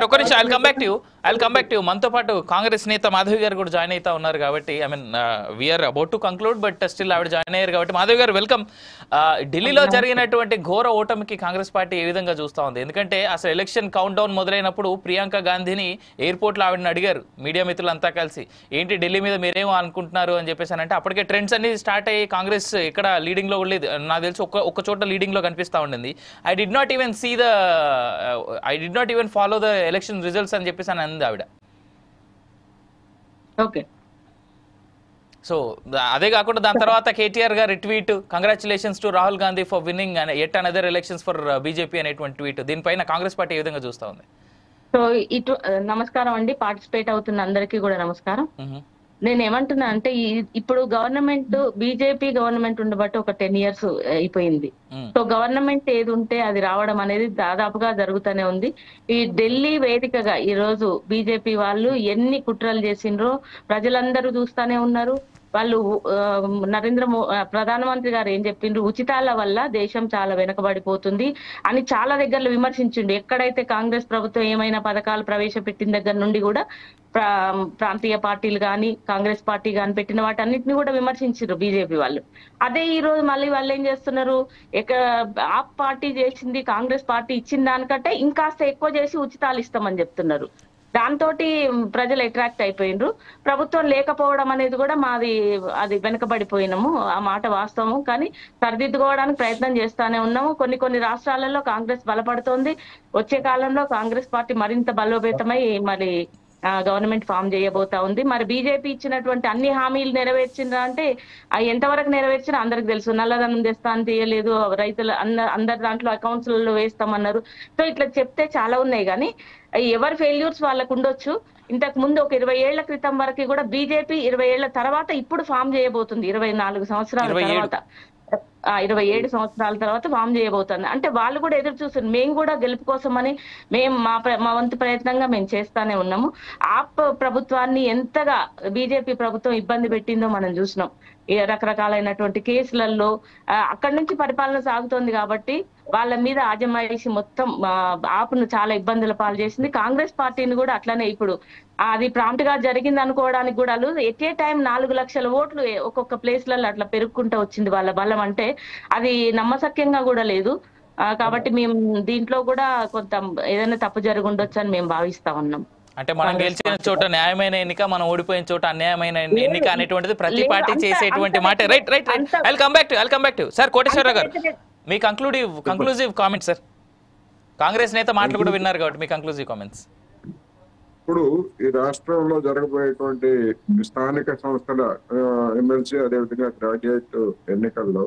ఒక నిమిషం I'll come back to మనతో పాటు కాంగ్రెస్ నేత మాధవి గారు కూడా జాయిన్ అవుతా ఉన్నారు కాబట్టి I mean we're about to conclude but still ఆవిడ జాయిన్ అయ్యారు కాబట్టి మాధవి గారు వెల్కమ్. ఢిల్లీలో జరిగినటువంటి ఘోర ఓటమికి కాంగ్రెస్ పార్టీ ఏ విధంగా చూస్తా ఉంది? ఎందుకంటే అసలు ఎలక్షన్ కౌంట్ డౌన్ మొదలైనప్పుడు ప్రియాంక గాంధీని ఎయిర్పోర్ట్లో ఆవిడని అడిగారు మీడియా మిత్రులంతా కలిసి, ఏంటి ఢిల్లీ మీద మీరేమో అనుకుంటున్నారు అని చెప్పేసి అంటే అప్పటికే ట్రెండ్స్ అన్ని స్టార్ట్ అయ్యి కాంగ్రెస్ ఇక్కడ లీడింగ్ లో లేదు, నాకు తెలిసి ఒక్క చోట లీడింగ్ లో కనిపిస్తా ఉండింది. I did not even follow the election results అని చెప్పేసి అని అంది ఆవిడ. ఓకే, సో అదే కాకుండా దాని తర్వాత కేటీఆర్ గారి tweet, congratulations to Rahul Gandhi for winning at another elections for BJP అనేటువంటి ట్వీట్, దీనిపైన కాంగ్రెస్ పార్టీ ఏ విధంగా చూస్తా ఉంది? సో ఇటు నమస్కారం అండి, పార్టిసిపేట్ అవుతున్న అందరికీ కూడా నమస్కారం. నేను ఏమంటున్నా అంటే ఇప్పుడు గవర్నమెంట్ బీజేపీ గవర్నమెంట్ ఉండబట్టి ఒక 10 years అయిపోయింది. సో గవర్నమెంట్ ఏది ఉంటే అది రావడం అనేది దాదాపుగా జరుగుతూనే ఉంది. ఈ ఢిల్లీ వేదికగా ఈ రోజు బీజేపీ వాళ్ళు ఎన్ని కుట్రలు చేసిండ్రో ప్రజలందరూ చూస్తానే ఉన్నారు. వాళ్ళు ప్రధానమంత్రి గారు ఏం చెప్పిండ్రు, ఉచితాల వల్ల దేశం చాలా వెనుకబడిపోతుంది అని చాలా దగ్గరలో విమర్శించిండు. ఎక్కడైతే కాంగ్రెస్ ప్రభుత్వం ఏమైనా పథకాలు ప్రవేశపెట్టిన దగ్గర నుండి కూడా ప్రాంతీయ పార్టీలు కానీ కాంగ్రెస్ పార్టీ కానీ పెట్టిన వాటన్నిటిని కూడా విమర్శించారు బీజేపీ వాళ్ళు. అదే ఈ రోజు మళ్ళీ వాళ్ళు ఏం చేస్తున్నారు, ఆప్ పార్టీ చేసింది కాంగ్రెస్ పార్టీ ఇచ్చిన దానికంటే ఇంకాస్త ఎక్కువ చేసి ఉచితాలు ఇస్తామని చెప్తున్నారు. దాంతో ప్రజలు అట్రాక్ట్ అయిపోయినరు. ప్రభుత్వం లేకపోవడం అనేది కూడా అది వెనుకబడిపోయినాము, ఆ మాట వాస్తవము. కానీ సరిదిద్దుకోవడానికి ప్రయత్నం చేస్తానే ఉన్నాము. కొన్ని రాష్ట్రాలలో కాంగ్రెస్ బలపడుతోంది. వచ్చే కాలంలో కాంగ్రెస్ పార్టీ మరింత బలోపేతమై మరి గవర్నమెంట్ ఫామ్ చేయబోతా ఉంది. మరి బీజేపీ ఇచ్చినటువంటి అన్ని హామీలు నెరవేర్చిందా అంటే అవి ఎంతవరకు నెరవేర్చినా అందరికి తెలుసు. నల్లధనం తెస్తా అని తీయలేదు, రైతులు అందరి దాంట్లో అకౌంట్స్లలో వేస్తామన్నారు. సో ఇట్లా చెప్తే చాలా ఉన్నాయి, కానీ ఎవరి ఫెయిల్యూర్స్ వాళ్ళకు ఉండొచ్చు. ఇంతకు ముందు ఒక 20 ఏళ్ల క్రితం వరకు కూడా బీజేపీ 20 ఏళ్ల తర్వాత ఇప్పుడు ఫామ్ చేయబోతుంది. 24 సంవత్సరాల తర్వాత 27 సంవత్సరాల తర్వాత ఫామ్ చేయబోతుంది. అంటే వాళ్ళు కూడా ఎదురు చూస్తున్నారు. మేము కూడా గెలుపు కోసమని మేము మా వంతు ప్రయత్నంగా మేము చేస్తానే ఉన్నాము. ఆప్ ప్రభుత్వాన్ని ఎంతగా బీజేపీ ప్రభుత్వం ఇబ్బంది పెట్టిందో మనం చూసినాం. రకరకాలైనటువంటి కేసులలో అక్కడి నుంచి పరిపాలన సాగుతోంది కాబట్టి వాళ్ళ మీద ఆజమాయిషి మొత్తం ఆప్ను చాలా ఇబ్బందుల పాలు చేసింది. కాంగ్రెస్ పార్టీని కూడా అట్లనే ఇప్పుడు అది ప్రాంప్ట్ గా జరిగింది అనుకోవడానికి కూడా ఎట్ ఏ టైం 4 లక్షల ఓట్లు ఒక్కొక్క ప్లేస్లలో అట్లా పెరుగుకుంటూ వచ్చింది వాళ్ళ బలం. అంటే అది నమ్మశక్యంగా కూడా లేదు. కాబట్టి మేము దీంట్లో కూడా కొంత ఏదైనా తప్పు జరిగి ఉండొచ్చు అని మేము భావిస్తా ఉన్నాం. అంటే మనం గెలిచిన చోట న్యాయమైన ఎన్నిక, మనం ఓడిపోయిన చోట అన్యాయమైన ఎన్నిక అనేటువంటిది ప్రతి పార్టీ చేసేటువంటి మాట. Right I'll come back to sir Koteswararao గారు, మీ కంక్లూజివ్ కామెంట్స్ సార్. కాంగ్రెస్ నేత మాటలు కూడా విన్నారు కాబట్టి మీ కంక్లూజివ్ కామెంట్స్. ఇప్పుడు ఈ రాష్ట్రంలో జరగబోయేటువంటి స్థానిక సంస్థల ఎమ్మెల్సీ అదేవిధంగా గ్రాడ్యుయేట్ ఎన్నికల్లో